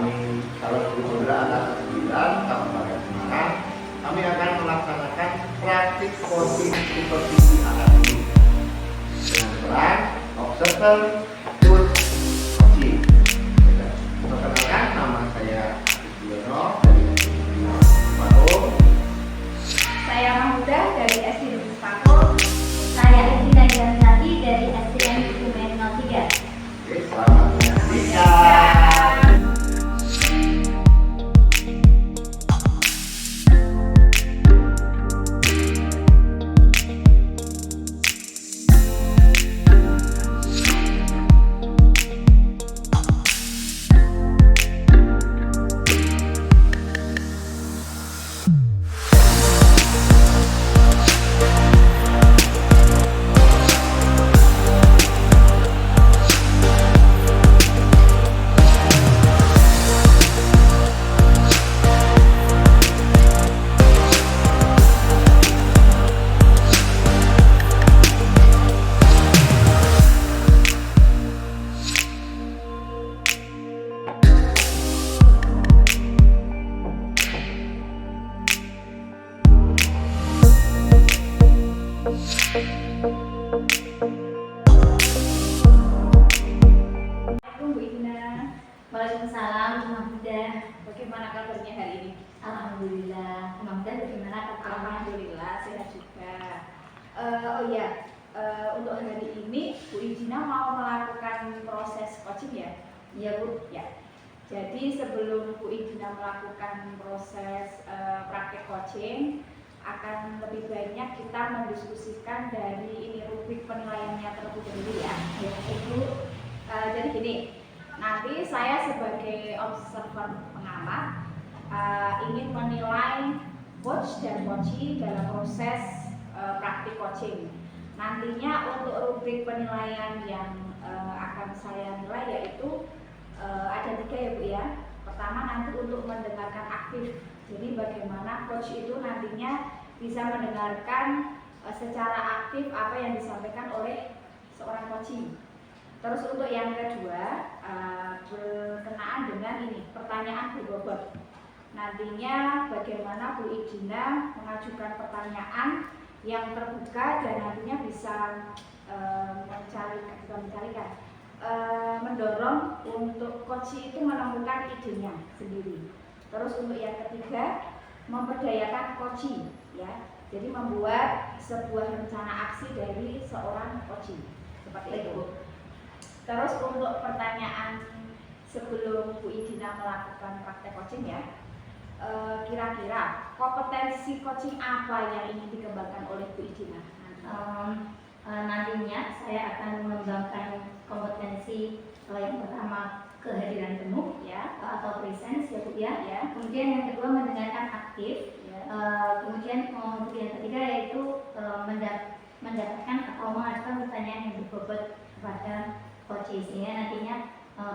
kami Salam Guru Pemuda Angkatan 9 Kabupaten Semarang, kami akan melaksanakan praktik coaching supervisi akademik dengan peran observer tool coaching. Perkenalkan, nama saya Yono dari Semarang. Saya Mahmuda dari SD Semarang. Saya Indra Gianzati dari SDN Bukumen 03. Oke, selamat menyaksikan. Bu Ina. Waalaikumsalam, Mahmuda. Bagaimana kabarnya hari ini? Alhamdulillah. Mahmuda bagaimana kabarnya? Alhamdulillah sehat juga. Untuk hari ini Bu Ijina mau melakukan proses coaching ya? Iya Bu. Ya. Jadi sebelum Bu Ijina melakukan proses praktek coaching, akan lebih banyak kita mendiskusikan dari ini rubrik penilaiannya terlebih dahulu ya. Ya, Ibu. Jadi gini, nanti saya sebagai observer pengamat ingin menilai coach dan coachee dalam proses praktik coaching. Nantinya untuk rubrik penilaian yang akan saya nilai yaitu ada 3 ya Bu ya. Pertama nanti untuk mendengarkan aktif. Jadi bagaimana coach itu nantinya bisa mendengarkan secara aktif apa yang disampaikan oleh seorang coachee. Terus untuk yang kedua berkenaan dengan ini pertanyaan berbobot. Nantinya bagaimana Bu Ijina mengajukan pertanyaan yang terbuka dan nantinya bisa mendorong untuk coachee itu menemukan idenya sendiri. Terus untuk yang ketiga memberdayakan coachee ya. Jadi membuat sebuah rencana aksi dari seorang coachee seperti itu. Terus untuk pertanyaan sebelum Bu Ijina melakukan praktek coaching ya, kira-kira kompetensi coaching apa yang ingin dikembangkan oleh Bu Ijina? Nantinya saya akan mengembangkan kompetensi yang pertama kehadiran penuh Ya, atau presence ya Bu ya. ya, Kemudian yang kedua mendengarkan aktif. ya. Kemudian untuk yang ketiga yaitu mendapatkan atau mengajukan pertanyaan yang berbobot kepada coachee sehingga nantinya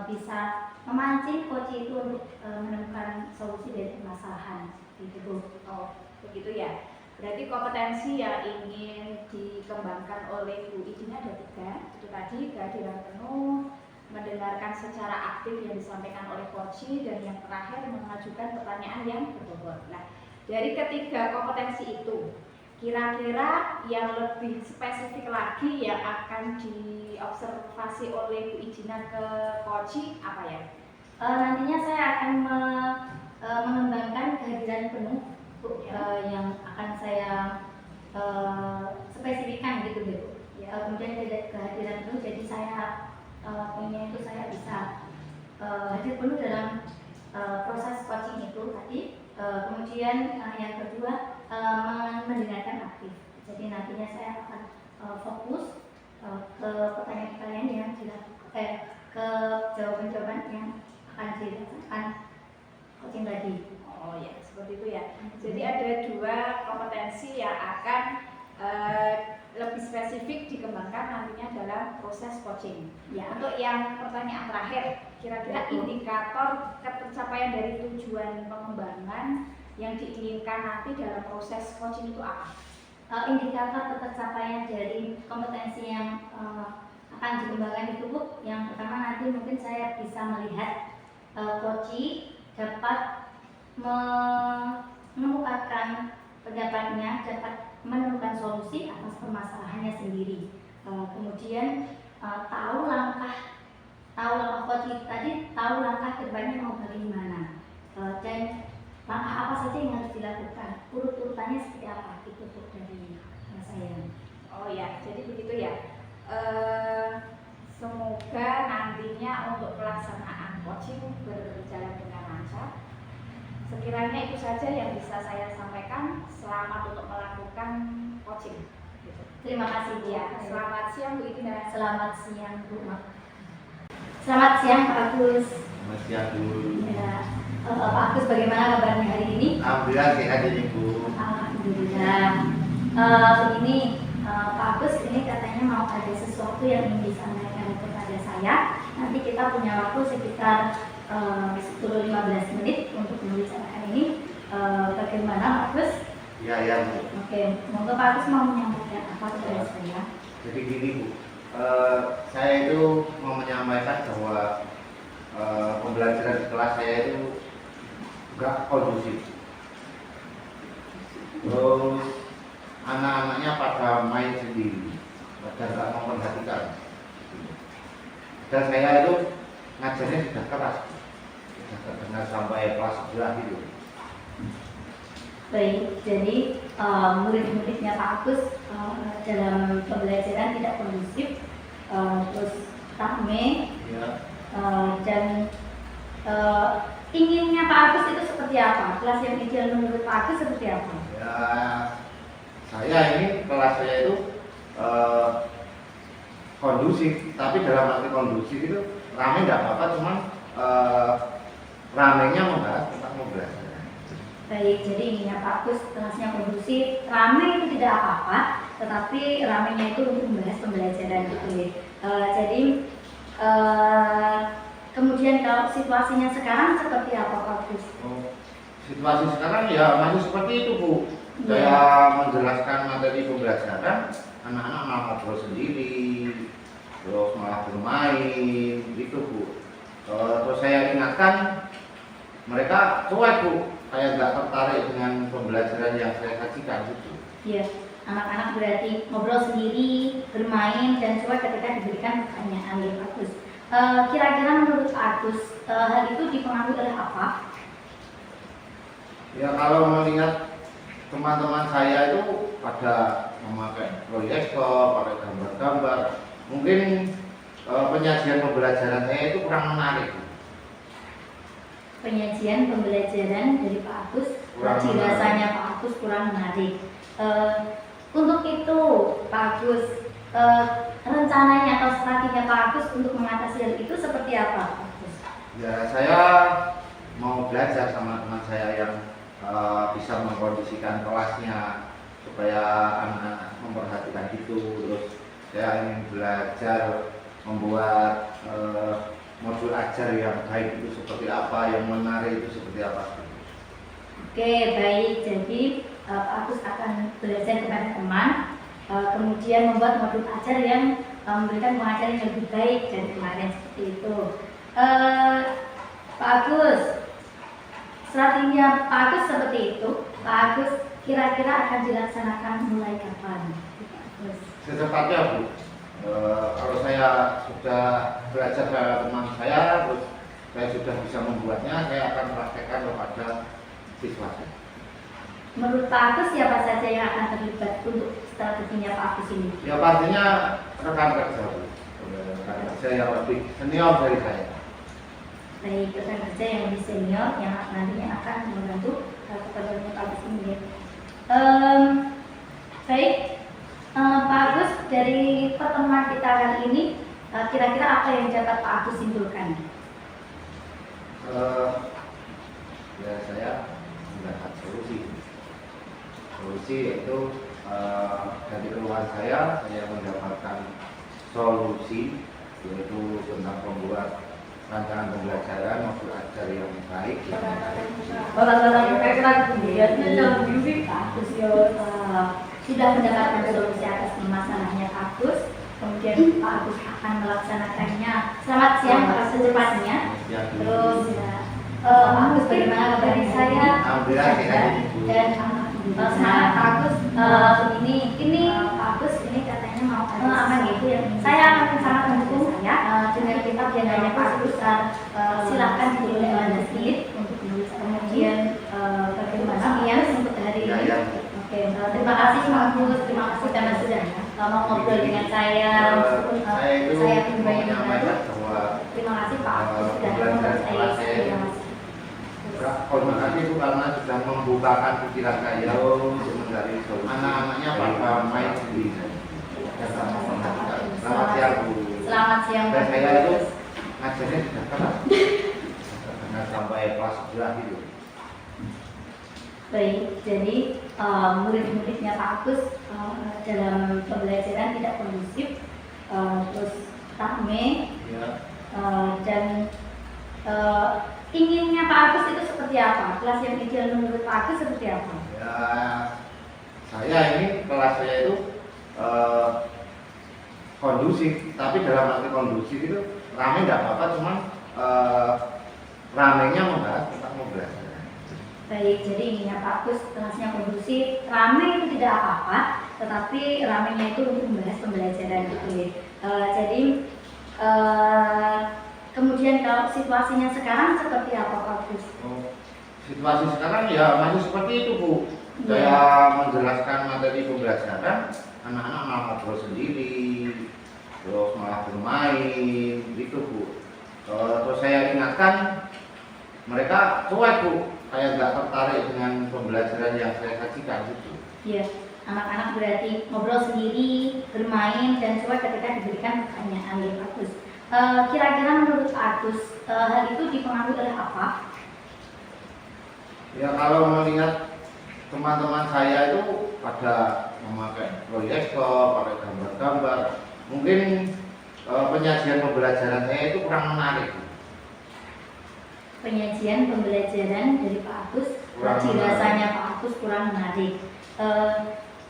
bisa memancing coachee itu untuk menemukan solusi dari permasalahan gitu Bu. Oh, begitu ya. Berarti kompetensi yang ingin dikembangkan oleh Bu Ijina ada 3. Itu tadi kehadiran penuh, mendengarkan secara aktif yang disampaikan oleh coachee, dan yang terakhir mengajukan pertanyaan yang berbobot. Nah, dari ketiga kompetensi itu, kira-kira yang lebih spesifik lagi yang akan diobservasi oleh Bu Ijina ke coachee apa ya? Nantinya saya akan mengembangkan kehadiran penuh Bu, Ya. yang akan saya spesifikkan gitu Bu. Ya. Kemudian kehadiran penuh jadi saya punya itu saya bisa hadir penuh dalam proses coaching itu tadi. Kemudian yang kedua mendengarkan aktif. Jadi nantinya saya akan fokus ke pertanyaan-pertanyaan yang ke jawaban-jawaban yang akan dirasakan coaching tadi. Oh ya, seperti itu ya. Jadi ada 2 kompetensi yang akan lebih spesifik dikembangkan nantinya dalam proses coaching. Ya. Untuk yang pertanyaan terakhir, kira-kira indikator ketercapaian dari tujuan pengembangan yang diinginkan nanti dalam proses coaching itu apa? Indikator ketercapaian dari kompetensi yang akan dikembangkan itu Bu, yang pertama nanti mungkin saya bisa melihat Koci dapat mengemukakan pendapatnya, dapat menemukan solusi atas permasalahannya sendiri. Kemudian tahu langkah Koci tadi, tahu langkah kedepannya mau bagaimana, dan langkah apa saja yang harus dilakukan, urut-urutannya seperti apa, itu untuk dari saya. Oh ya, jadi begitu ya. Semoga nantinya untuk pelaksanaan coaching berjalan dengan lancar. Sekiranya itu saja yang bisa saya sampaikan. Selamat untuk melakukan coaching. Gitu. Terima kasih Bu. Ya, selamat siang Bu Ida. Selamat siang Bu. Selamat siang Pak Agus. Selamat siang Bu. Ya, Pak Agus bagaimana kabarnya hari ini? Alhamdulillah sehat ini Bu. Alhamdulillah. Begini Pak Agus, ini katanya mau ada sesuatu yang ingin disampaikan kepada saya. Nanti kita punya waktu sekitar 10-15 menit untuk membicarakan ini. Bagaimana Pak Agus? Ya Bu. Oke, monggo Pak Agus mau menyampaikan apa kepada saya? Jadi gini Bu, saya itu mau menyampaikan bahwa pembelajaran di kelas saya itu enggak kondusif. Terus anak-anaknya pada main sendiri, pada nggak memperhatikan. Dan saya itu ngajarnya sudah keras, sudah dengar sampai kelas 11 gitu. Baik, jadi murid-muridnya Pak Agus dalam pembelajaran tidak kondusif, terus rame, Ya. dan inginnya Pak Agus itu seperti apa? Kelas yang ideal menurut Pak Agus seperti apa? Ya, saya ini kelas saya itu kondusif, tapi dalam arti kondusif itu rame nggak apa-apa, cuman ramenya membahas tentang pembelajaran. Baik, jadi inginnya Pak Agus kelasnya kondusif, rame itu tidak apa-apa, tetapi ramenya itu untuk membahas pembelajaran gitu ya. Jadi kemudian kalau situasinya sekarang seperti apa Pak Agus? Situasi sekarang ya masih seperti itu Bu. Saya menjelaskan materi pembelajaran, anak-anak malah ngobrol sendiri, terus malah bermain, gitu Bu. Terus saya ingatkan, mereka cuek Bu, saya nggak tertarik dengan pembelajaran yang saya sajikan gitu. Iya, anak-anak berarti ngobrol sendiri, bermain, dan cuek ketika diberikan pertanyaan ya Pak Agus. Kira-kira menurut Pak Agus, hal itu dipengaruhi oleh apa? Ya kalau melihat teman-teman saya itu pada memakai proyektor, pakai gambar-gambar, mungkin penyajian pembelajaran saya itu kurang menarik. Penyajian pembelajaran dari Pak Agus, dirasanya Pak Agus kurang menarik. Untuk itu Pak Agus, rencananya atau strateginya Pak Agus untuk mengatasi hal itu seperti apa Pak Agus? Ya saya mau belajar sama teman saya yang bisa mengkondisikan kelasnya supaya anak-anak memperhatikan itu. Terus saya ingin belajar membuat modul ajar yang baik itu seperti apa, yang menarik itu seperti apa. Oke, baik. Jadi Pak Agus akan belajar kepada teman, kemudian membuat modul ajar yang memberikan pengajaran yang lebih baik dari kemarin seperti itu. Pak Agus, strateginya Pak Agus seperti itu. Pak Agus kira-kira akan dilaksanakan mulai kapan? Pak Agus. Secepatnya Bu. Kalau saya sudah belajar dari teman saya, terus saya sudah bisa membuatnya, saya akan praktekkan kepada siswa saya. Menurut Pak Agus siapa saja yang akan terlibat untuk strateginya Pak Agus ini? Ya pastinya rekan kerja Bu. Rekan kerja yang lebih senior dari saya. Baik, rekan kerja yang lebih senior yang nantinya akan membantu kepada Pak Agus ini. Baik, Pak Agus, dari pertemuan kita kali ini, kira-kira apa yang dapat Pak Agus simpulkan? Ya saya mendapat solusi yaitu dari keluhan saya mendapatkan solusi yaitu tentang pembuat rancangan pembelajaran modul ajar yang baik. Pak Agus sudah mendapatkan solusi atas masalahnya Pak Agus. Kemudian Pak Agus akan melaksanakannya. Selamat siang Pak secepatnya. Terus Agus bagaimana dari saya Alhamdulillah sehat Ibu. dan semangat Pak Agus ini Pak Agus ini katanya mau apa gitu ya, saya akan sangat mendukung saya dengan kitab jandanya Pak Agus, silakan dilanjut sedikit untuk menulis kemudian bagaimana sekian untuk hari ini. Oke, terima kasih Pak Agus, terima kasih karena sudah mau ngobrol dengan saya meskipun saya pribadi membantu. Terima kasih Pak Agus sudah mempercayai saya. Terima kasih Bu karena sudah membukakan pikiran saya untuk mencari solusi. Anak-anaknya pada main sendiri. Selamat siang Bu. Selamat siang Dan Pak saya itu Agus. ngajarnya sudah keras. Karena sampai kelas 11 itu. Baik, jadi murid-muridnya Pak Agus dalam pembelajaran tidak kondusif, terus rame, Ya. dan inginnya Pak Agus itu seperti apa? Kelas yang ideal menurut Pak Agus seperti apa? Ya, saya ini kelas saya itu kondusif, tapi dalam arti kondusif itu rame tidak apa-apa, cuman ramenya membahas tentang pembelajaran. Baik, jadi inginnya Pak Agus kelasnya kondusif, rame itu tidak apa-apa, tetapi ramenya itu untuk membahas pembelajaran gitu ya. Jadi kemudian kalau situasinya sekarang seperti apa Pak Agus? Situasi sekarang ya masih seperti itu Bu. Saya menjelaskan materi pembelajaran, anak-anak malah ngobrol sendiri, terus malah bermain, gitu Bu. Terus saya ingatkan, mereka cuek Bu, saya nggak tertarik dengan pembelajaran yang saya sajikan gitu. Iya, anak-anak berarti ngobrol sendiri, bermain, dan cuek ketika diberikan pertanyaan ya Pak Agus. Kira-kira menurut Pak Agus, hal itu dipengaruhi oleh apa? Ya kalau melihat teman-teman saya itu pada memakai proyektor, pakai gambar-gambar, mungkin penyajian pembelajaran saya itu kurang menarik. Penyajian pembelajaran dari Pak Agus, dirasanya Pak Agus kurang menarik.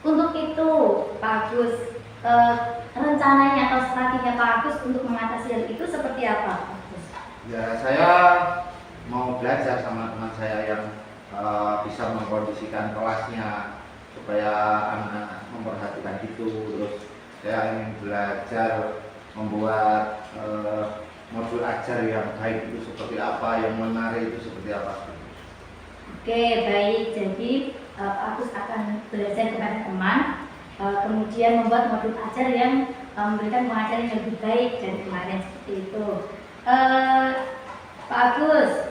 Untuk itu Pak Agus, rencananya atau strateginya Pak Agus untuk mengatasi hal itu seperti apa Pak Agus? Ya saya mau belajar sama teman saya yang bisa mengkondisikan kelasnya supaya anak-anak memperhatikan itu. Terus saya ingin belajar membuat modul ajar yang baik itu seperti apa, yang menarik itu seperti apa. Oke, baik. Jadi Pak Agus akan belajar kepada teman, kemudian membuat modul ajar yang memberikan pengajaran yang lebih baik dari kemarin seperti itu. Pak Agus,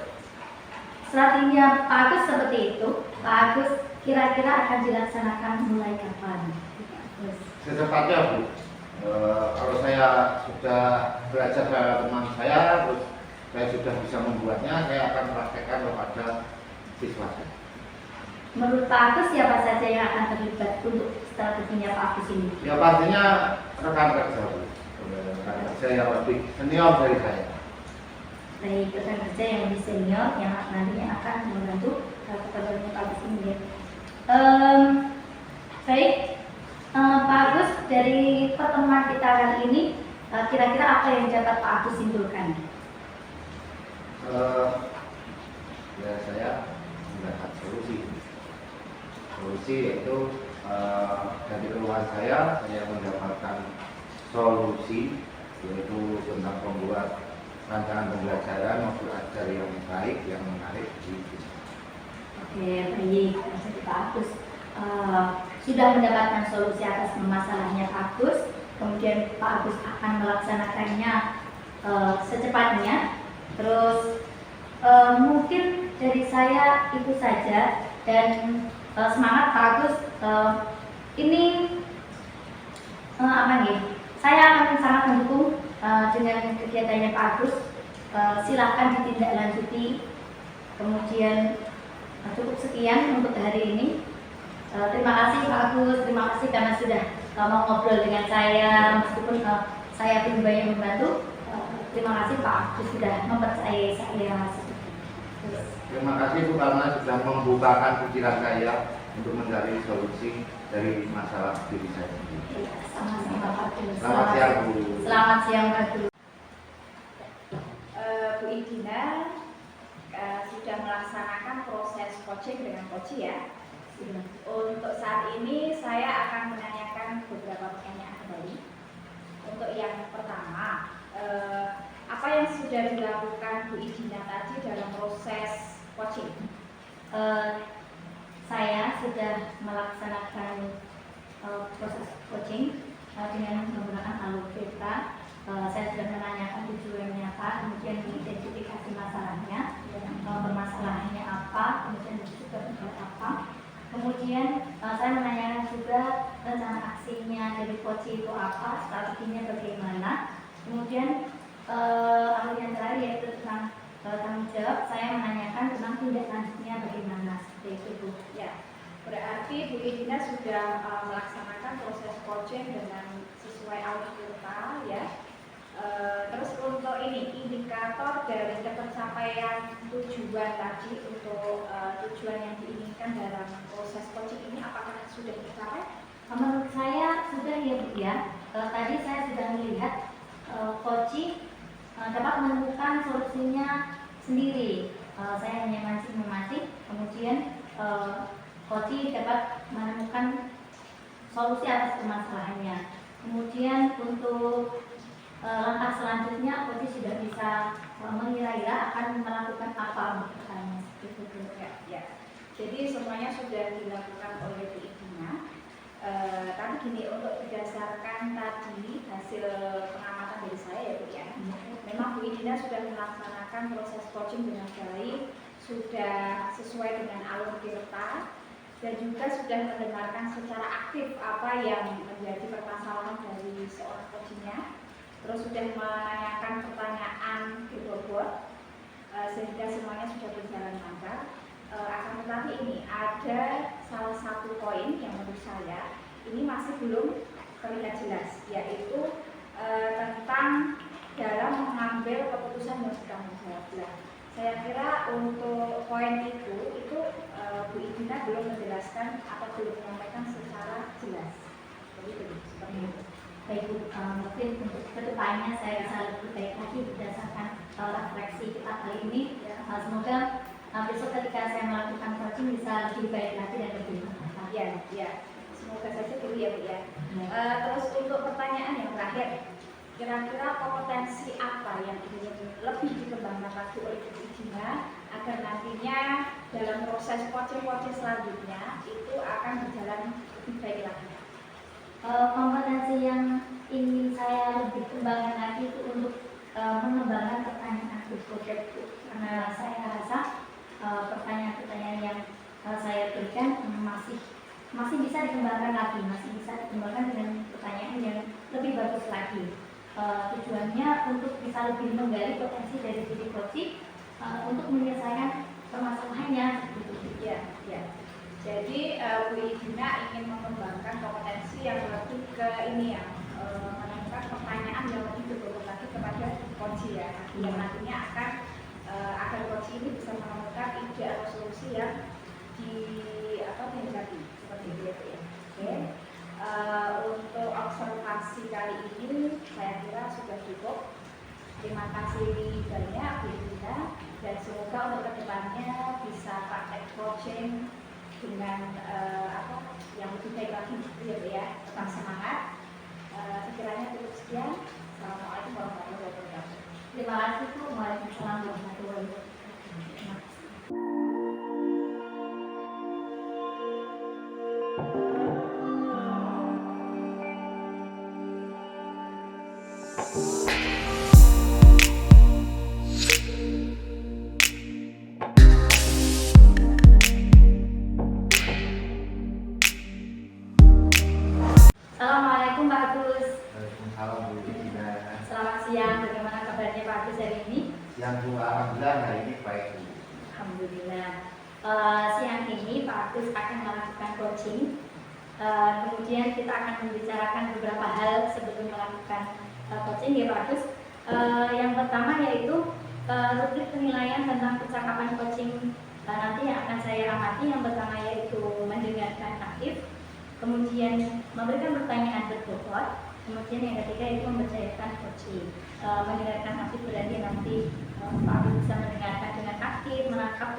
strateginya Pak Agus seperti itu. Pak Agus kira-kira akan dilaksanakan mulai kapan? Secepatnya Bu. Kalau saya sudah belajar dari teman saya, terus saya sudah bisa membuatnya, saya akan praktekkan kepada siswa saya. Menurut Pak Agus siapa saja yang akan terlibat untuk strateginya Pak Agus ini? Ya pastinya rekan kerja Bu. Rekan kerja yang lebih senior dari saya. Baik, rekan kerja yang lebih senior yang nantinya akan membantu kepada Pak Agus ini ya. Baik, Pak Agus, dari pertemuan kita kali ini kira-kira apa yang dapat Pak Agus simpulkan? Ya saya mendapat solusi yaitu dari keluhan saya mendapatkan solusi yaitu tentang membuat rancangan pembelajaran modul ajar yang baik, yang menarik gitu. Oke, baik. Jadi Pak Agus sudah mendapatkan solusi atas masalahnya Pak Agus, kemudian Pak Agus akan melaksanakannya secepatnya. Terus mungkin dari saya itu saja, dan semangat Pak Agus. Ini apa nih? Saya akan sangat mendukung dengan kegiatannya Pak Agus. Silakan ditindaklanjuti. Kemudian cukup sekian untuk hari ini. Terima kasih Pak Agus, terima kasih karena sudah mau ngobrol dengan saya meskipun saya belum banyak membantu. Terima kasih Pak Agus sudah mempercayai saya. Terima kasih Bu karena sudah membukakan pikiran saya untuk mencari solusi dari masalah diri saya sendiri. Sama-sama Pak Agus. Selamat siang Bu. Selamat siang Pak Agus. Bu Idina, sudah melaksanakan proses coaching dengan coach ya. Untuk saat ini saya akan menanyakan beberapa pertanyaan kembali. Untuk yang pertama, apa yang sudah dilakukan Bu Idina tadi dalam proses coaching? Saya sudah melaksanakan proses coaching dengan menggunakan alur cerita. Saya sudah menanyakan tujuannya apa, kemudian mengidentifikasi masalahnya, permasalahannya apa, kemudian juga apa. Kemudian saya menanyakan juga rencana aksinya dari coach itu apa, strateginya bagaimana. Kemudian alur yang terakhir yaitu tentang tanggung jawab, saya menanyakan tentang tindak lanjutnya bagaimana, seperti itu Bu. Ya, berarti Bu Idina sudah melaksanakan proses coaching dengan sesuai alur cerita ya. Terus untuk ini indikator dari ketercapaian tujuan tadi untuk tujuan yang diinginkan dalam proses coaching ini apakah sudah tercapai? Menurut saya sudah ya Bu ya. Tadi saya sudah melihat coaching dapat menemukan solusinya sendiri. Saya hanya memancing, kemudian coaching dapat menemukan solusi atas permasalahannya. Kemudian untuk langkah selanjutnya coach sudah bisa mengira-gira akan melakukan apa untuk pertanyaan seperti itu. Ya. Jadi semuanya sudah dilakukan oleh Bu Idina. Tapi gini, untuk berdasarkan tadi hasil pengamatan dari saya ya Bu ya, memang Bu Idina sudah melaksanakan proses coaching dengan baik, sudah sesuai dengan alur cerita, dan juga sudah mendengarkan secara aktif apa yang menjadi permasalahan dari seorang coachingnya. Terus sudah menanyakan pertanyaan di bobot sehingga semuanya sudah berjalan lancar. Akan tetapi ini ada salah satu poin yang menurut saya ini masih belum terlihat jelas, yaitu tentang dalam mengambil keputusan yang bertanggung jawab. Saya kira untuk poin itu Bu Idina belum menjelaskan atau belum menyampaikan secara jelas. Seperti itu. Baik Bu, mungkin untuk kedepannya saya bisa lebih baik lagi berdasarkan refleksi kita kali ini. Semoga besok ketika saya melakukan coaching bisa lebih baik lagi dan lebih bermanfaat. Ya. Semoga saja dulu ya Bu ya. Terus untuk pertanyaan yang terakhir, kira-kira kompetensi apa yang ingin lebih dikembangkan lagi oleh Bu Idina agar nantinya dalam proses coaching selanjutnya itu akan berjalan lebih baik lagi? Kompetensi yang ingin saya lebih kembangkan lagi itu untuk mengembangkan pertanyaan project, karena saya rasa pertanyaan-pertanyaan yang saya berikan masih bisa dikembangkan lagi, masih bisa dikembangkan dengan pertanyaan yang lebih bagus lagi. Tujuannya untuk bisa lebih menggali potensi dari diri coaching untuk menyelesaikan permasalahannya. Ya. Jadi Bu Idina ingin mengembangkan kompetensi yang lebih ke ini ya, menemukan pertanyaan yang lebih berbobot lagi kepada coach ya, yang nantinya akan agar coach ini bisa menemukan ide atau solusi yang dihadapi seperti itu ya. Oke. Untuk observasi kali ini saya kira sudah cukup. Terima kasih banyak Bu Idina, dan semoga untuk kedepannya bisa praktek coaching dengan yang lebih baik lagi ya. Tetap semangat. Sekiranya cukup sekian. Assalamualaikum warahmatullahi wabarakatuh. Terima kasih Bu. Waalaikumsalam warahmatullahi wabarakatuh. Assalamualaikum Pak Agus. Waalaikumsalam Bu Idina. Selamat siang. Bagaimana kabarnya Pak Agus hari ini? Yang Bu, alhamdulillah hari ini baik Bu. Alhamdulillah. Siang ini Pak Agus akan melakukan coaching. Kemudian kita akan membicarakan beberapa hal sebelum melakukan coaching ya Pak Agus. Yang pertama yaitu rubrik penilaian tentang percakapan coaching nanti yang akan saya amati. Yang pertama yaitu mendengarkan aktif, kemudian memberikan pertanyaan berbobot, kemudian yang ketiga itu mempercayakan coaching. Mendengarkan aktif berarti nanti Pak Agus bisa mendengarkan dengan aktif, menangkap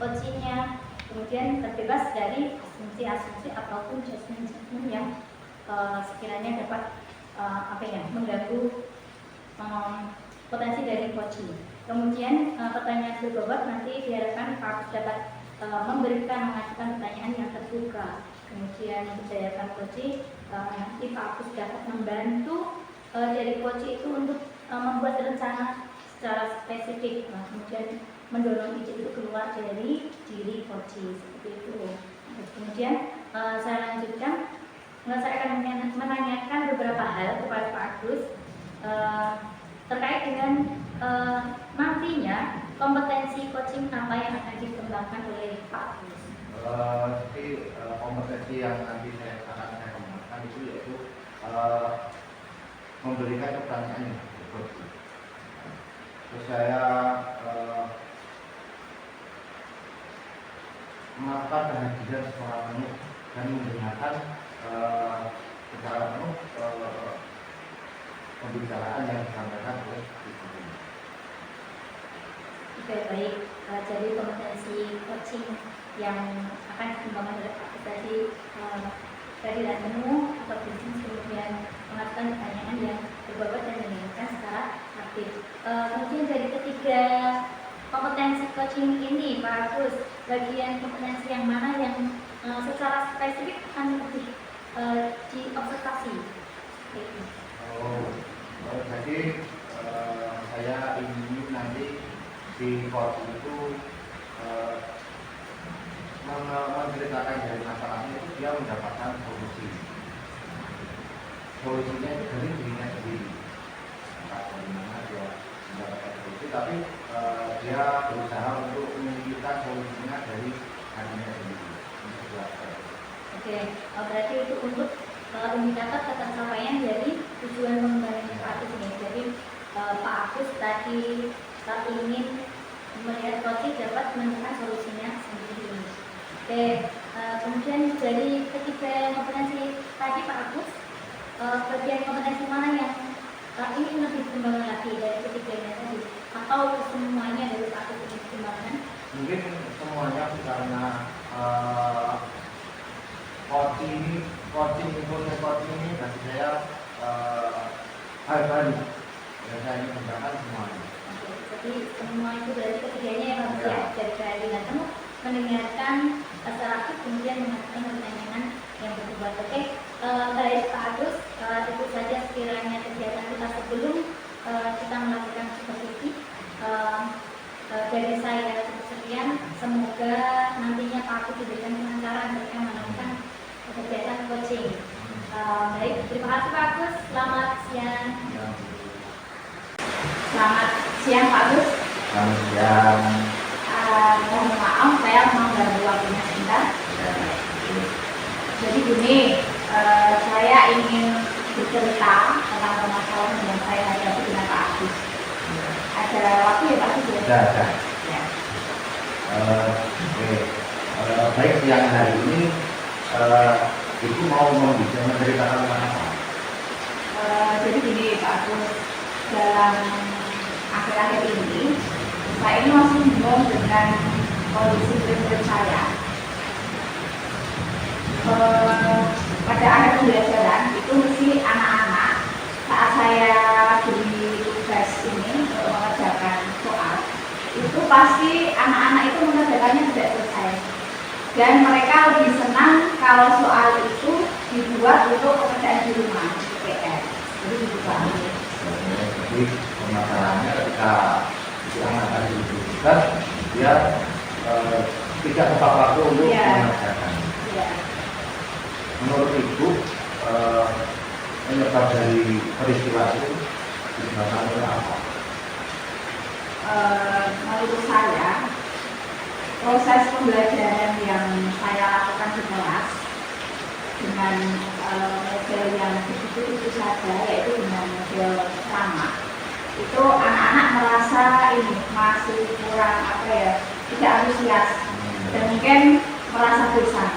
coachingnya, kemudian terbebas dari asumsi-asumsi ataupun judgement yang sekiranya dapat mengganggu potensi dari coaching. Kemudian pertanyaan berbobot nanti diharapkan Pak dapat mengajukan pertanyaan yang terbuka. Kemudian berdasarkan coaching nanti Pak dapat membantu dari coaching itu untuk membuat rencana secara spesifik. Kemudian mendorong ide itu keluar dari diri coaching seperti itu. Kemudian saya lanjutkan. Saya akan menanyakan beberapa hal kepada Pak Agus terkait dengan nantinya kompetensi coaching apa yang akan dikembangkan oleh Pak Agus. Jadi kompetensi yang nanti akan saya kembangkan itu yaitu memberikan pertanyaan yang berbeda. Terus saya melakukan kehadiran secara penuh dan mendengarkan secara penuh pembicaraan yang disampaikan oleh ibu. Oke, baik. Jadi kompetensi coaching yang akan dikembangkan oleh Pak tadi kehadiran penuh atau bisnis, kemudian mengajukan pertanyaan yang berbobot dan mendengarkan secara aktif. Kemudian dari ketiga kompetensi coaching ini, Pak Agus, bagian kompetensi yang mana yang secara spesifik akan lebih diobservasi? Jadi saya ingin nanti di coaching itu menceritakan dari masalahnya itu dia mendapatkan solusi. Solusinya itu dari dirinya sendiri. Bagaimana dia mendapatkan solusi, tapi dia berusaha untuk menunjukkan solusinya dari dirinya sendiri. Oke, berarti itu untuk indikator ketercapaian dari tujuan pengembangan Pak Agus ini. Jadi Pak Agus tadi ingin melihat coaching dapat menemukan solusinya sendiri. Oke, kemudian dari ketiga kompetensi tadi Pak Agus, bagian kompetensi mana yang ingin lebih dikembangkan lagi dari ketiganya tadi, atau semuanya dari Pak Agus ini dikembangkan? Mungkin semuanya karena coaching ini bagi saya hal baru. Saya ingin kembangkan semuanya. Jadi semua itu berarti ketiganya ya Pak ya, dari kehadiran kamu mendengarkan secara aktif, kemudian mengajukan pertanyaan yang berbobot. Oke, baik Pak Agus, itu saja sekiranya kegiatan kita sebelum kita melakukan supervisi. Dari saya cukup sekian, semoga nantinya Pak Agus diberikan kelancaran ketika melakukan kegiatan coaching. Baik, terima kasih Pak Agus, selamat siang. Selamat siang Pak Agus. Selamat siang. Mohon maaf saya mengganggu waktunya sebentar. Jadi gini, saya ingin bercerita tentang permasalahan yang saya hadapi dengan Pak Agus. Ada waktu ya Pak Agus? Ada. Ya. Oke. Baik, siang hari ini Ibu mau menceritakan apa? Jadi gini Pak Agus, dalam akhir-akhir ini saya ini masih bingung dengan kondisi prinsip saya. Pada akhir pembelajaran itu mesti anak-anak saat saya beri tugas ini untuk mengerjakan soal, itu pasti anak-anak itu mengerjakannya tidak selesai, dan mereka lebih senang kalau soal itu dibuat untuk pekerjaan di rumah PR. Jadi gitu Pak. Jadi permasalahannya ketika si anak tadi tugas, dia tidak tepat waktu untuk mengerjakan. Ya. Menurut Ibu, penyebab dari peristiwa itu disebabkan oleh apa? Menurut saya, proses pembelajaran yang saya lakukan di kelas dengan model yang begitu saja, yaitu dengan model sama, itu anak-anak merasa ini masih kurang tidak antusias dan mungkin merasa bosan,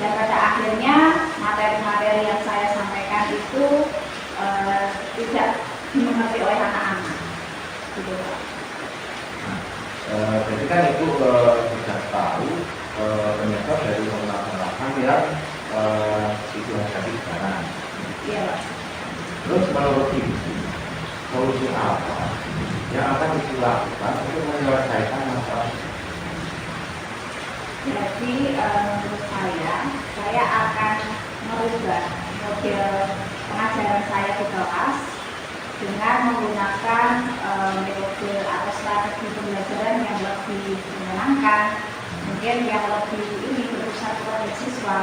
dan pada akhirnya materi-materi yang saya sampaikan itu tidak dimengerti oleh anak-anak gitu. Jadi kan Ibu sudah yang itu hadapi sekarang. Iya, Pak. Terus menurut Ibu, solusi apa yang akan dilakukan untuk menyelesaikan masalah? Jadi menurut saya akan merubah model pengajaran saya di kelas dengan menggunakan metode atau strategi pembelajaran yang lebih menyenangkan, mungkin yang lebih ini berpusat kepada siswa.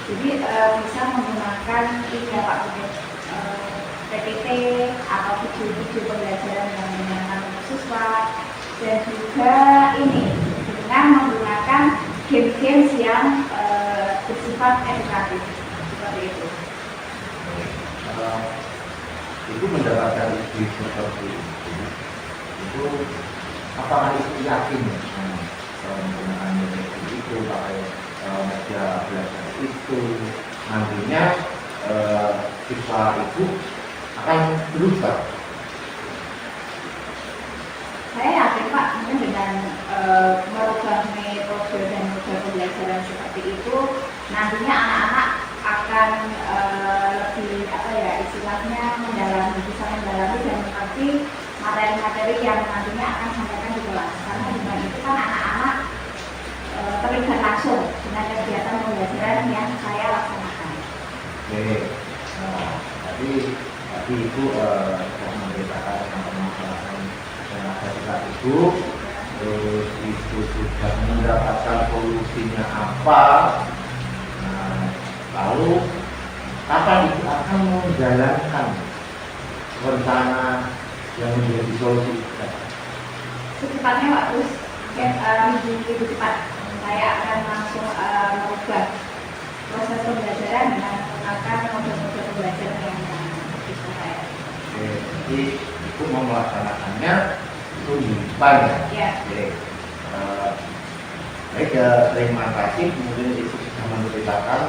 Jadi bisa menggunakan tiga Pak PPT atau video-video pembelajaran yang menyenangkan untuk siswa, dan juga ini dengan menggunakan game-games yang bersifat edukatif seperti itu. Itu mendapatkan ide seperti itu apakah itu yakin menggunakan metode itu, pakai media belajar itu nantinya siswa itu akan berubah? Saya yakin Pak, mungkin dengan merubah metode dan model pembelajaran seperti itu, nantinya anak-anak akan lebih istilahnya bisa mendalami dan mengerti materi-materi yang nantinya akan disampaikan di kelas. Karena dengan itu kan anak-anak terlibat langsung dengan kegiatan pembelajaran yang saya laksanakan. Oke, tadi Ibu sudah memberitakan tentang permasalahan yang ada di saat itu, terus Ibu sudah mendapatkan solusinya apa. Nah, lalu kapan Ibu akan menjalankan rencana yang menjadi solusi kita? Secepatnya Pak, terus minggu depan saya akan langsung merubah proses pembelajaran dengan menggunakan model-model pembelajaran yang bisa saya. Oke, jadi Ibu mau melaksanakannya itu di depan ya? Ya. Oke. Baik, terima kasih. Kemudian Ibu sudah memberitakan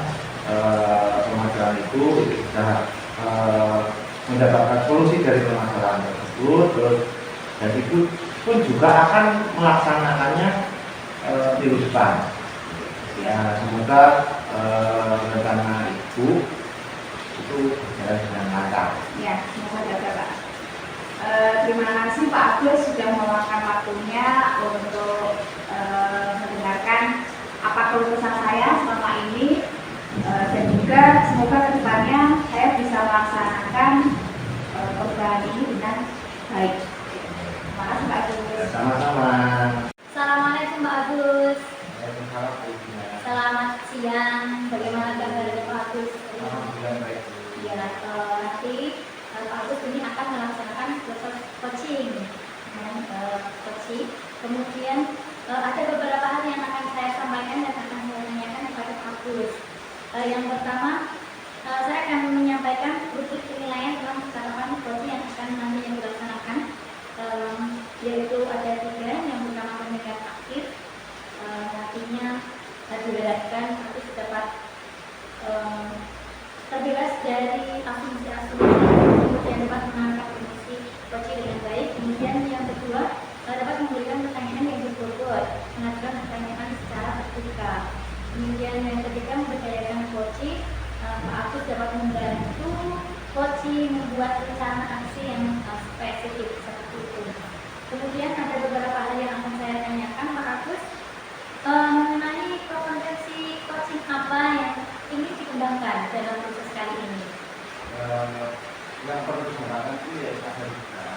permasalahan itu sudah mendapatkan solusi dari permasalahan tersebut, terus dan Ibu pun juga akan melaksanakannya minggu depan. Ya, semoga rencana Ibu itu berjalan dengan lancar. Ya, semoga juga Pak. Terima kasih Pak Agus sudah meluangkan waktunya untuk mendengarkan apa keluh kesah saya selama ini, dan juga semoga kedepannya saya bisa melaksanakan perubahan ini dengan baik. Terima kasih Pak Agus. Sama-sama. Assalamualaikum Pak Agus. Waalaikumsalam, Bu Gina. Selamat siang. Bagaimana kabarnya Pak Agus? Alhamdulillah baik. Ya, nanti Pak Agus ini akan melaksanakan proses coaching. Kemudian ada beberapa hal yang akan saya sampaikan dan akan saya tanyakan kepada Pak Agus. Yang pertama, saya akan menyampaikan rubrik penilaian dalam penerapan coaching yang akan nantinya dilaksanakan, yaitu ada 3. Yang pertama penilaian aktif, nantinya diharapkan Agus dapat terbebas dari asumsi-asumsi, kemudian dapat menangkap kondisi coaching dengan baik. Kemudian yang kedua, dapat memberikan pertanyaan yang berbobot, mengajukan pertanyaan secara terbuka. Kemudian yang ketiga, memberdayakan coaching. Pak Agus dapat membantu coaching membuat rencana aksi yang spesifik seperti itu. Kemudian ada beberapa hal yang akan saya tanyakan Pak Agus mengenai kompetensi coaching apa yang ingin dikembangkan dalam proses kali ini. Yang perlu disampaikan itu ya ada juga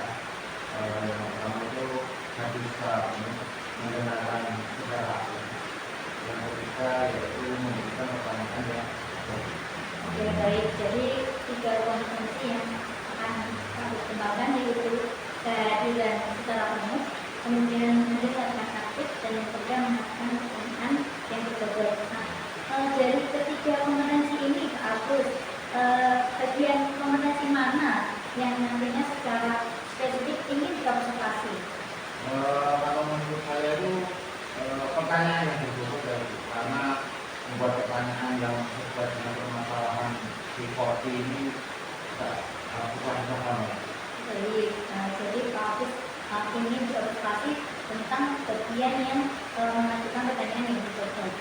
yang pertama itu saya bisa mengenalkan secara aktif. Yang ketiga yaitu memberikan pertanyaan yang Oke, baik. Jadi 3 kompetensi yang akan kami kembangkan yaitu kehadiran secara penuh, kemudian mendengarkan aktif, dan yang ketiga mengatakan pertanyaan yang berbobot. Nah, dari ketiga kompetensi ini Pak Agus, bagian kompetensi mana yang nantinya secara spesifik ingin diobservasi? kalau menurut saya itu pertanyaan yang berbobot karena membuat pertanyaan yang sesuai dengan permasalahan di Korti ini bukan sama. Baik, jadi Pak Agus ingin diobservasi tentang bagian yang mengajukan pertanyaan yang berbobot.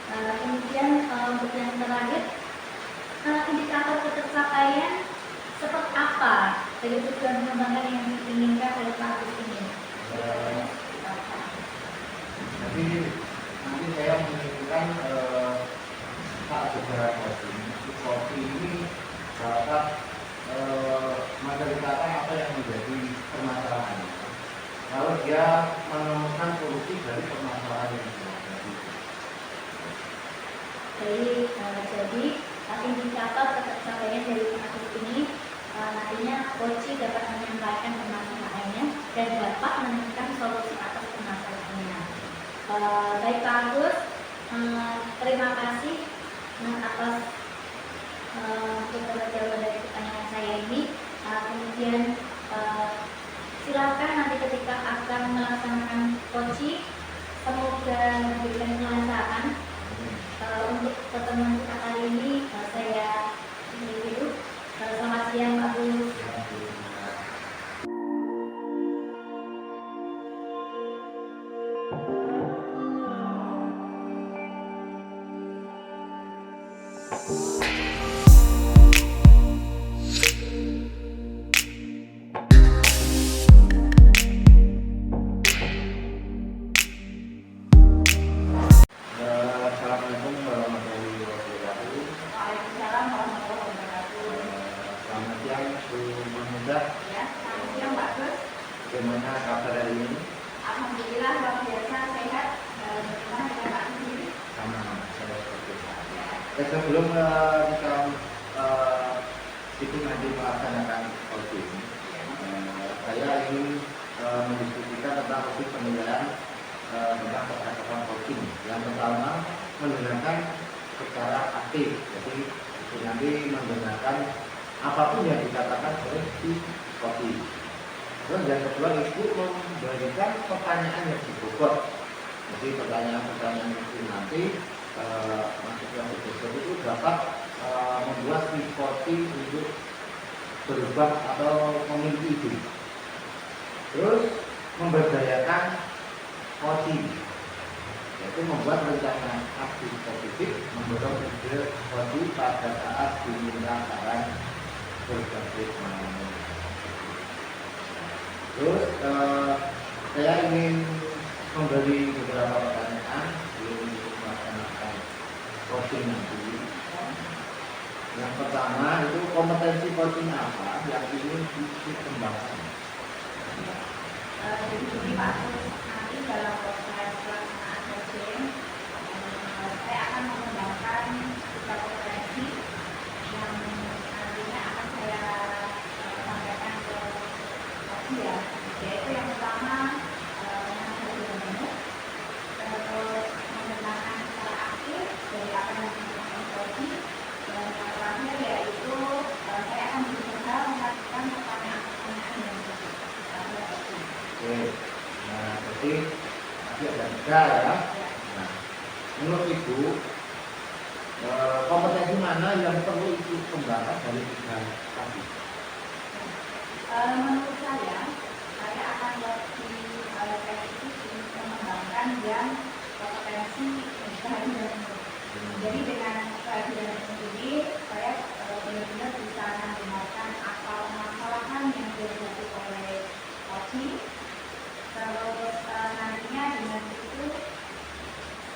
Kemudian untuk yang terakhir, indikator ketercapaian seperti apa dari tujuan pengembangan yang diinginkan oleh Pak Agus ini? Jadi nanti saya menginginkan saat sejarah kopi ini dapat menceritakan apa yang menjadi permasalahan. Lalu dia menemukan solusi dari permasalahan yang terjadi. Jadi indikator ketercapaian dari kasus ini nantinya Koci dapat menyampaikan permasalahannya dan dapat menemukan solusi atas permasalahannya. Baik Pak Agus, terima kasih atas beberapa jawaban dari pertanyaan saya ini. Kemudian silakan nanti ketika akan melaksanakan Koci, semoga memberikan kelancaran. Untuk pertemuan kita kali ini saya akhiri dulu. Selamat siang Pak Agus. Assalamualaikum warahmatullahi wabarakatuh. Waalaikumsalam warahmatullahi wabarakatuh. Selamat siang Bu Mahmudah. Ya, selamat siang Pak Agus. Bagaimana kabar hari ini? Alhamdulillah luar biasa sehat. Bagaimana dengan Pak Agus sendiri? Sama saya seperti itu. Sebelum kita itu nanti melaksanakan coaching, saya ingin mendiskusikan tentang topik penilaian tentang percakapan coaching. Yang pertama, menggunakan secara aktif, jadi itu nanti menggunakan apapun yang dikatakan oleh si coaching. Terus yang kedua itu memberikan pertanyaan yang dibobot. Jadi pertanyaan-pertanyaan itu nanti masukkan itu dapat membuat si coaching untuk berubah atau memiliki ide. Terus memberdayakan coaching, yaitu membuat rencana aksi positif, mendorong ide coaching pada saat diminta saran berbagai macam. Terus saya ingin memberi beberapa pertanyaan untuk melaksanakan coaching nanti. Yang pertama itu kompetensi coaching apa yang ingin dikembangkan? Jadi begini Pak Agus, nanti dalam proses pelaksanaan coaching saya akan mengembangkan tiga kompetensi yang nantinya akan saya sampaikan ke coaching ya. Yaitu yang pertama menghadapi menu, terus menggunakan secara aktif dari apa yang dilakukan coaching, dan yang terakhir yaitu saya akan berusaha melakukan pertanyaan-pertanyaan yang Oke, nah berarti tadi ada tiga ya. Nah, menurut Ibu kompetensi mana yang perlu Ibu kembangkan dari tiga tadi? menurut saya akan lebih spesifik mengembangkan yang kompetensi kehadiran. Jadi dengan kehadiran ini saya benar-benar bisa mendengarkan apa permasalahan yang dihadapi oleh coaching. Terus nantinya dengan itu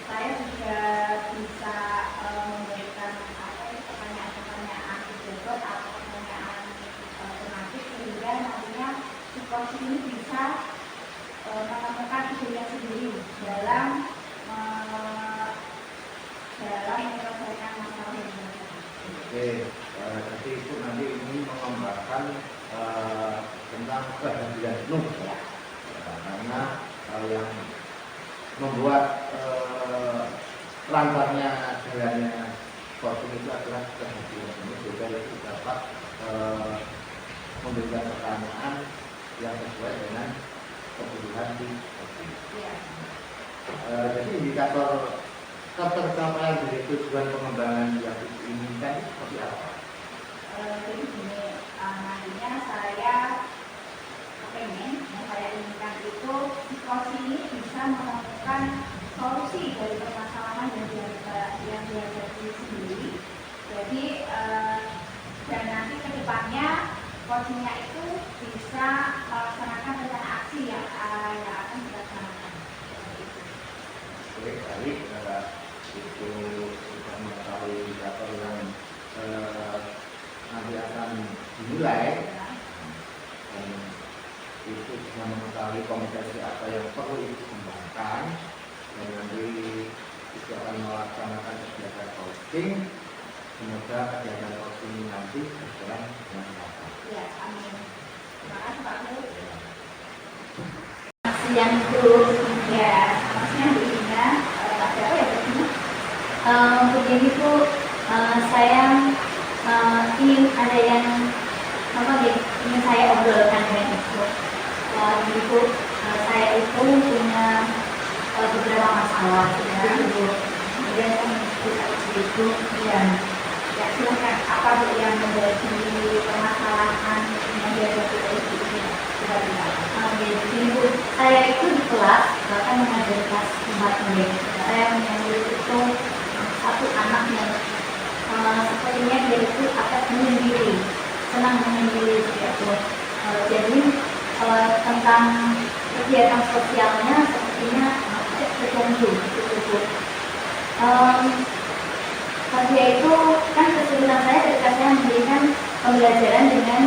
saya juga bisa memberikan pertanyaan-pertanyaan dibobot atau pertanyaan tematik sehingga nantinya si coaching ini bisa menemukan idenya sendiri dalam menyelesaikan masalah yang ada. Oke, jadi itu nanti ini mengembangkan tentang kehadiran penuh ya. Karena yang membuat lancarnya jalannya coaching itu adalah kehadiran penuh, juga itu dapat memberikan pertanyaan yang sesuai dengan kebutuhan di coaching. Iya. Jadi indikator ketercapaian dari tujuan pengembangan yang diinginkan itu seperti apa? Jadi gini, nantinya saya pengen yang saya inginkan itu si coach ini bisa menemukan solusi dari permasalahan yang dihadapi sendiri. Jadi dan nanti kedepannya coachingnya itu bisa melaksanakan rencana aksi yang akan dilaksanakan. Oke, baik. Itu kita mengetahui indikator yang nanti akan dimulai, dan itu bisa mengetahui kompetensi apa yang perlu dikembangkan, dan nanti itu akan melaksanakan kegiatan coaching. Semoga kegiatan coaching ini nanti berjalan dengan baik. Ya, amin. Terima kasih Pak Guru. Yang itu ya maksudnya begini, ada apa ya begini? Begini tuh saya ingin ada yang apa ya, ingin saya obrolkan dengan itu. Begitu saya itu punya beberapa masalah ya, kemudian itu ya silakan apa yang menjadi permasalahan yang dihadapi oleh ibu ini. Jadi Bu, saya itu di kelas bahkan mengajar kelas 4 ini. Saya menyambut itu satu anak yang sepertinya dia itu akan menyendiri, senang menyendiri gitu. Jadi tentang kegiatan sosialnya sepertinya terganggu gitu Bu. Dia itu kan kesulitan saya ketika saya memberikan pembelajaran dengan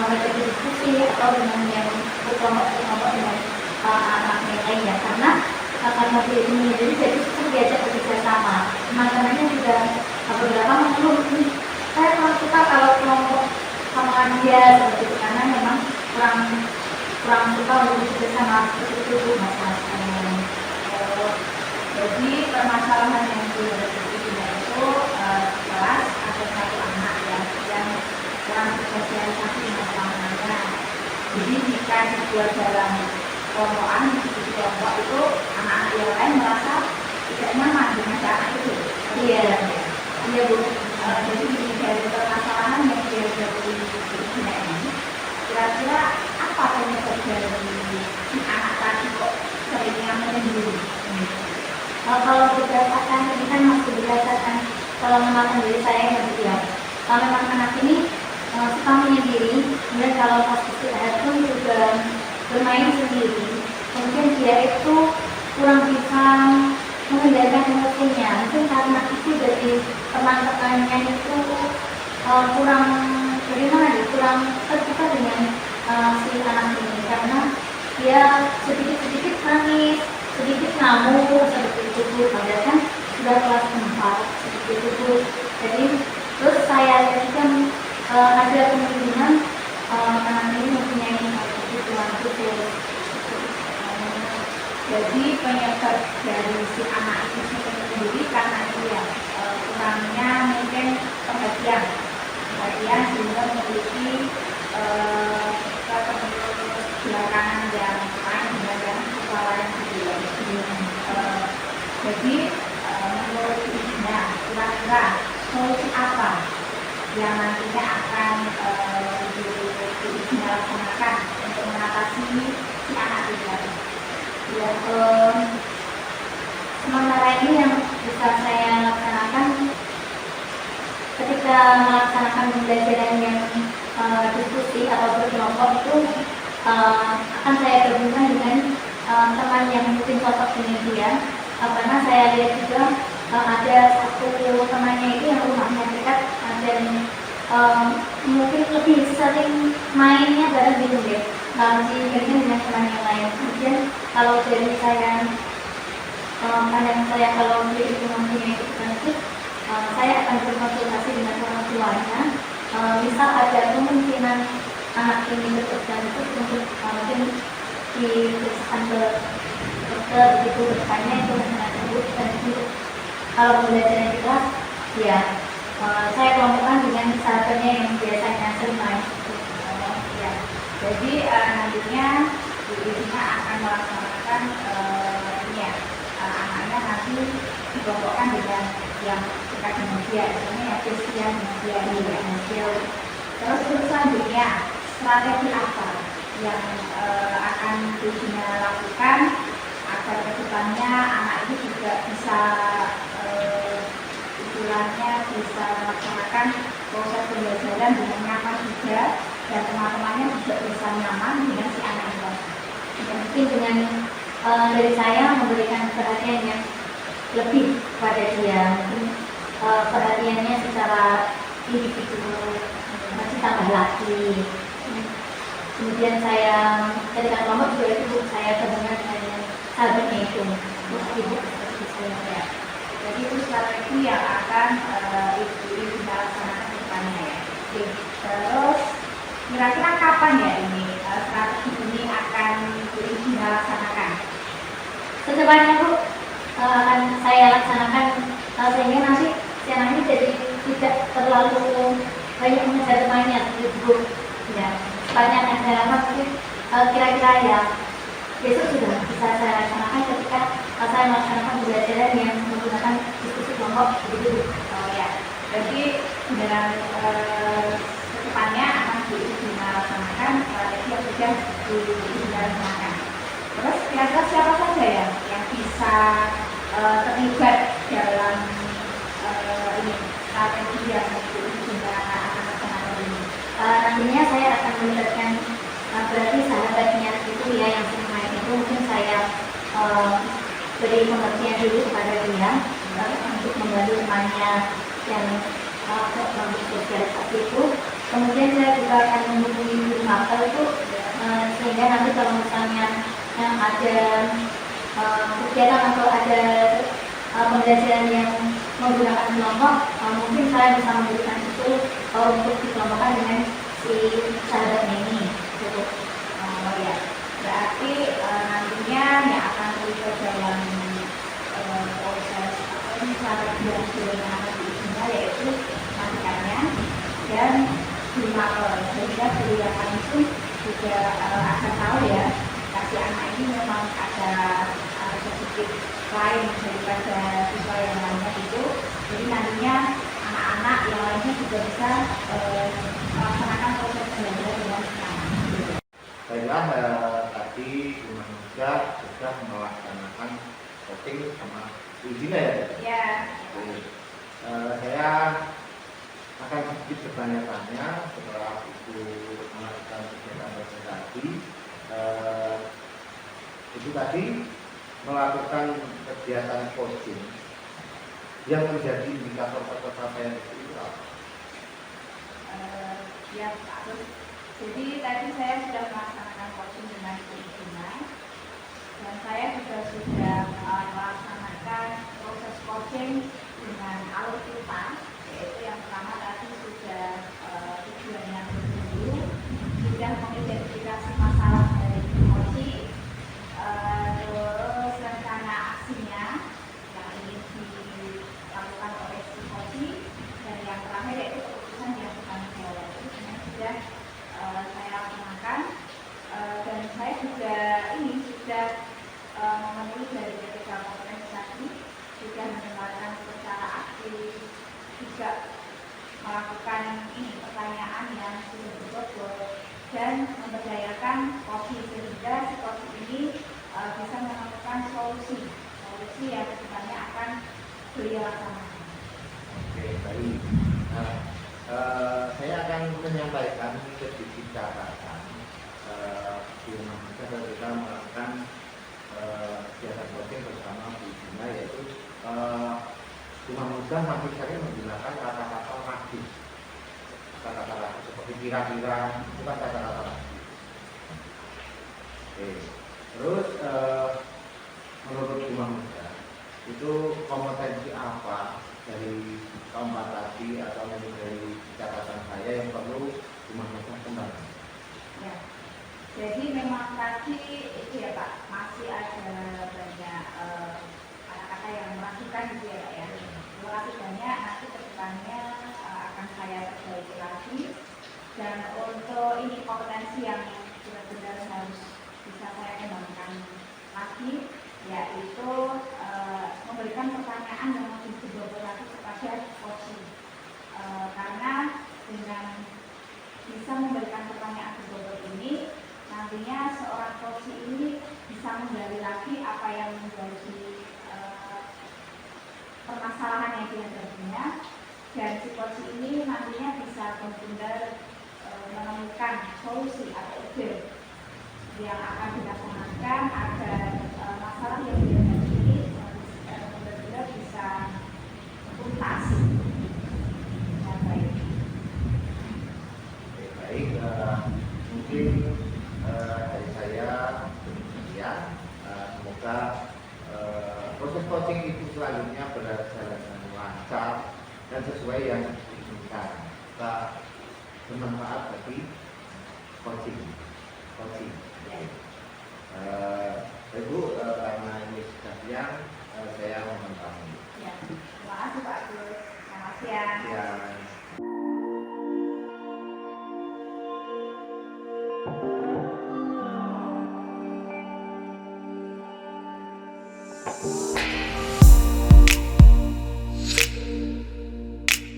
metode diskusi atau dengan yang berkelompok dengan anak yang lainnya, karena dia itu menyendiri jadi susah diajak bekerja sama. Teman-temannya juga beberapa mengeluh, saya kurang suka kalau kelompok sama dia seperti itu, karena memang kurang suka untuk bekerja sama seperti itu masalah. Jadi permasalahan yang dihadapi itu kelas ada satu anak yang kurang bersosialisasi dengan teman-temannya. Jadi jika dibuat dalam kelompokan di kelompok itu anak-anak yang lain merasa tidak nyaman dengan anak itu. Iya Bu. Jadi dari permasalahan yang dihadapi ini, kira-kira apa penyebab dari si anak tadi kok seringnya menyendiri? Kalau berdasarkan ini kan masih berdasarkan pengalaman diri saya yang berdiam. Kalau memang anak ini suka menyendiri, kemudian kalau pas istirahat pun juga bermain sendiri, kemudian dia itu kurang bisa mengendalikan emosinya. Mungkin karena itu dari teman-temannya itu kurang bagaimana ya, kurang terbuka dengan si anak ini, karena dia sedikit-sedikit nangis, sedikit ngamuk seperti itu Bu. Padahal kan sudah kelas 4 seperti itu Bu. Jadi terus saya lihat juga ada kemungkinan anak ini mempunyai kebutuhan khusus. Jadi penyebab dari si anak itu sendiri karena dia kurangnya mungkin perhatian sehingga memiliki belakangan yang lain dengan kepala yang kedua. Jadi menurut ibunya kira-kira solusi apa yang nantinya akan ibunya laksanakan untuk mengatasi si anak itu? Ya, sementara ini yang bisa saya laksanakan ketika melaksanakan pembelajaran yang diskusi atau berkelompok itu akan saya gabungkan dengan teman yang mungkin cocok dengan dia, karena saya lihat juga ada satu temannya itu yang rumahnya dekat dan mungkin lebih sering mainnya bareng gitu deh, dibandingkan dengan teman yang lain. Kemudian kalau dari saya pandangan saya, kalau dia itu mempunyai kebutuhan, saya akan berkonsultasi dengan orang tuanya. Misal ada kemungkinan anak ini berkebutuhan untuk mungkin diperiksakan ke dokter begitu, bertanya itu dengan tersebut, dan itu kalau pembelajaran di kelas ya saya kelompokkan dengan sahabatnya yang biasanya sering main. Ya. Jadi nantinya ibunya akan melaksanakan anaknya nanti dikelompokkan dengan yang dekat dengan dia, misalnya ya Christian dengan dia. Terus selanjutnya strategi apa yang akan ibunya lakukan agar kedepannya anak ini bisa istilahnya bisa melaksanakan proses pembelajaran dengan nyaman juga, dan teman-temannya juga bisa nyaman dengan si anak itu. Ya, mungkin dengan dari saya memberikan perhatian yang lebih pada dia, mungkin perhatiannya secara individu masih tambah lagi. Kemudian saya ketika kelompok juga itu saya gabungan dengan sahabatnya itu, ibu seperti saya. Ya. Jadi itu strategi yang akan ibu bisa laksanakan ke depannya ya. Oke. Terus kira-kira kapan ya ini strategi ini akan bisa laksanakan? Secepatnya Bu akan saya laksanakan sehingga nanti si anak ini jadi tidak terlalu banyak mengejar temannya seperti Bu. Ya, banyak yang saya lakukan mungkin kira-kira ya besok sudah bisa saya laksanakan ketika saya melaksanakan pembelajaran yang menggunakan diskusi kelompok begitu. Oh ya, jadi dengan secepatnya akan bisa laksanakan strategi yang sudah dilaksanakan. Terus kira-kira siapa saja ya yang bisa terlibat dalam ini strategi yang bisa akan laksanakan ini? Nantinya saya akan melibatkan berarti sahabatnya itu ya yang semuanya itu mungkin saya beri pengertian dulu kepada dia untuk membantu temannya yang untuk sosialisasi itu. Kemudian saya juga akan menghubungi guru mapel itu sehingga nanti kalau misalnya yang ada kegiatan atau ada pembelajaran yang menggunakan kelompok, mungkin saya bisa memberikan itu untuk dikelompokkan dengan si sahabatnya ini. Gitu. Oh ya, berarti nantinya yang akan terlibat dalam proses strategi yang dilaksanakan di sini yaitu matikannya dan mapel, sehingga guru yang langsung juga akan tahu ya kasih anak ini memang ada sedikit lain daripada siswa yang lainnya itu. Jadi nantinya anak-anak yang lainnya juga bisa melaksanakan proses pembelajaran dengan senang. Baiklah, tadi Rumah Muda sudah melaksanakan voting sama ujinya ya. Ya. Saya akan sedikit bertanya-tanya setelah Ibu melakukan kegiatan presentasi. Itu tadi melakukan kegiatan coaching yang menjadi indikator pencapaian itu apa? Ya, Pak. Jadi tadi saya sudah melaksanakan coaching dengan Ibu, dan saya juga sudah melaksanakan proses coaching dengan alur kita, yaitu yang pertama tadi sudah tujuan yang dulu, sudah mengidentifikasi masalah dari coaching, terus rencana aksinya yang ingin dilakukan oleh si coaching, dan yang terakhir yaitu keputusan yang bertanggung jawab. Itu sebenarnya sudah saya laksanakan, dan saya juga sudah memenuhi dari ketiga kompetensi tadi, sudah mendengarkan secara aktif, juga melakukan pertanyaan yang sudah berbobot dan memberdayakan kopi, sehingga si kopi ini bisa menemukan solusi yang sebenarnya akan beliau laksanakan. Oke, baik. Nah, saya akan menyampaikan sedikit catatan di Rumah Muda dan kita melakukan kegiatan coaching bersama Bu Dina, yaitu Rumah Muda masih sering menggunakan kata-kata ragu, kata-kata ragu seperti kira-kira, bukan kata-kata ragu. Oke. Terus menurut Rumah Muda itu kompetensi apa dari keempat tadi atau dari catatan saya yang perlu Rumah Muda kembangkan? Ya. Jadi memang tadi itu ya Pak, masih ada banyak kata-kata yang meragukan gitu ya Pak ya. Terima kasih banyak, nanti kedepannya akan saya perbaiki lagi. Dan untuk ini kompetensi yang benar-benar harus bisa saya kembangkan lagi, yaitu memberikan pertanyaan yang lebih berbobot lagi kepada coaching. Karena dengan bisa memberikan pertanyaan berbobot ini, nantinya seorang coach ini bisa menggali lagi apa yang menjadi permasalahan yang dihadapinya, dan si coach ini nantinya bisa benar-benar menemukan solusi atau ide yang akan dilaksanakan agar masalah yang dihadapi ini benar-benar bisa tuntas dengan baik. Baik, mungkin dari saya demikian. Semoga proses coaching itu selanjutnya berjalan dengan lancar dan sesuai yang diinginkan. Kita bermanfaat bagi coaching. Ibu, karena ini sudah siang, saya mohon pamit. Ya, terima kasih Pak Agus. Selamat siang. Siang.